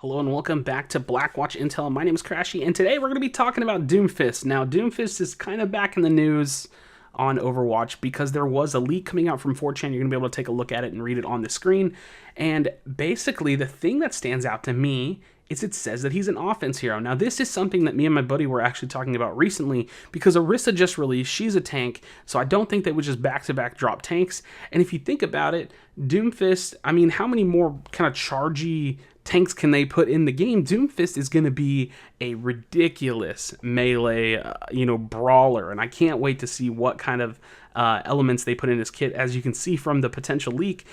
Hello and welcome back to Blackwatch Intel. My name is Crashy, and today we're going to be talking about Doomfist. Now, Doomfist is kind of back in the news on Overwatch because there was a leak coming out from 4chan. You're going to be able to take a look at it and read it on the screen. And basically, the thing that stands out to me is it says that he's an offense hero. Now, this is something that me and my buddy were actually talking about recently because Orisa just released. She's a tank, so I don't think they would just back-to-back drop tanks. And if you think about it, Doomfist, I mean, how many more kind of chargy tanks can they put in the game? Doomfist is going to be a ridiculous melee, brawler, and I can't wait to see what kind of elements they put in his kit. As you can see from the potential leak,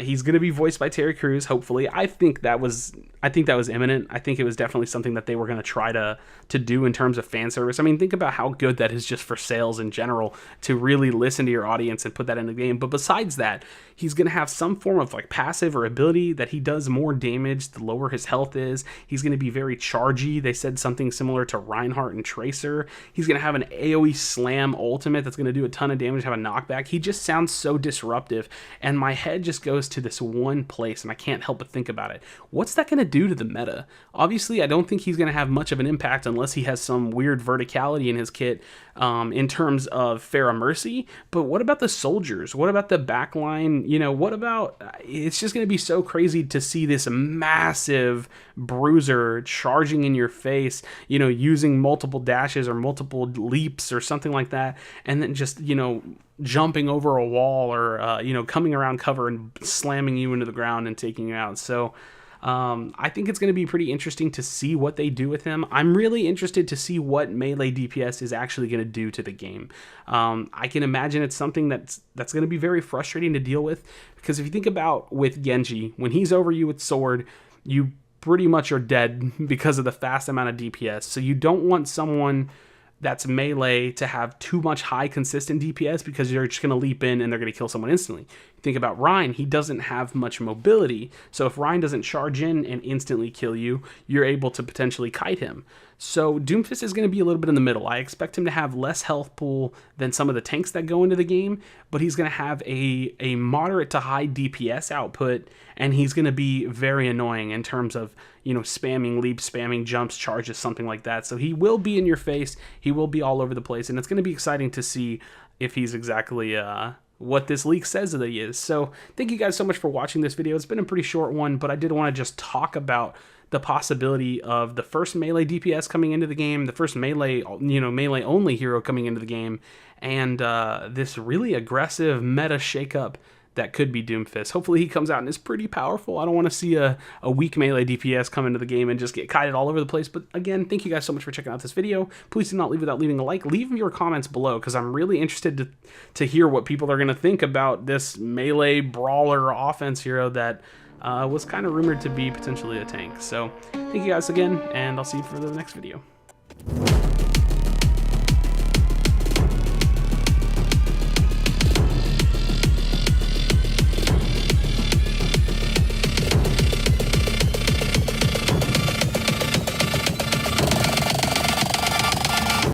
he's going to be voiced by Terry Crews. Hopefully, I think that was imminent. I think it was definitely something that they were going to try to do in terms of fan service. I mean, think about how good that is just for sales in general to really listen to your audience and put that in the game. But besides that, he's going to have some form of like passive or ability that he does more damage the lower his health is. He's going to be very chargy. They said something similar to Reinhardt and Tracer. He's going to have an AoE slam ultimate that's going to do a ton of damage, have a knockback. He just sounds so disruptive, and my head just goes to this one place, and I can't help but think about it. What's that going to do to the meta? Obviously, I don't think he's going to have much of an impact unless he has some weird verticality in his kit in terms of Pharah Mercy, but what about the soldiers? What about the backline? What about, it's just going to be so crazy to see this massive bruiser charging in your face, using multiple dashes or multiple leaps or something like that, and then just, jumping over a wall or, coming around cover and slamming you into the ground and taking you out. So I think it's going to be pretty interesting to see what they do with him. I'm really interested to see what melee DPS is actually going to do to the game. I can imagine it's something that's going to be very frustrating to deal with, because if you think about with Genji, when he's over you with sword, you pretty much are dead because of the fast amount of DPS. So you don't want someone that's melee to have too much high consistent DPS, because you're just going to leap in and they're going to kill someone instantly. Think about Rein. He doesn't have much mobility, so if Rein doesn't charge in and instantly kill you, you're able to potentially kite him. So Doomfist is going to be a little bit in the middle. I expect him to have less health pool than some of the tanks that go into the game, but he's going to have a moderate to high DPS output, and he's going to be very annoying in terms of, spamming leaps, spamming jumps, charges, something like that. So he will be in your face. He will be all over the place, and it's going to be exciting to see if he's exactly what this leak says that he is. So thank you guys so much for watching this video. It's been a pretty short one, but I did want to just talk about the possibility of the first melee DPS coming into the game, the first melee only hero coming into the game, and this really aggressive meta shakeup that could be Doomfist. Hopefully he comes out and is pretty powerful. I don't want to see a weak melee DPS come into the game and just get kited all over the place. But again, thank you guys so much for checking out this video. Please do not leave without leaving a like. Leave your comments below, because I'm really interested to hear what people are going to think about this melee brawler offense hero that was kind of rumored to be potentially a tank. So thank you guys again, and I'll see you for the next video.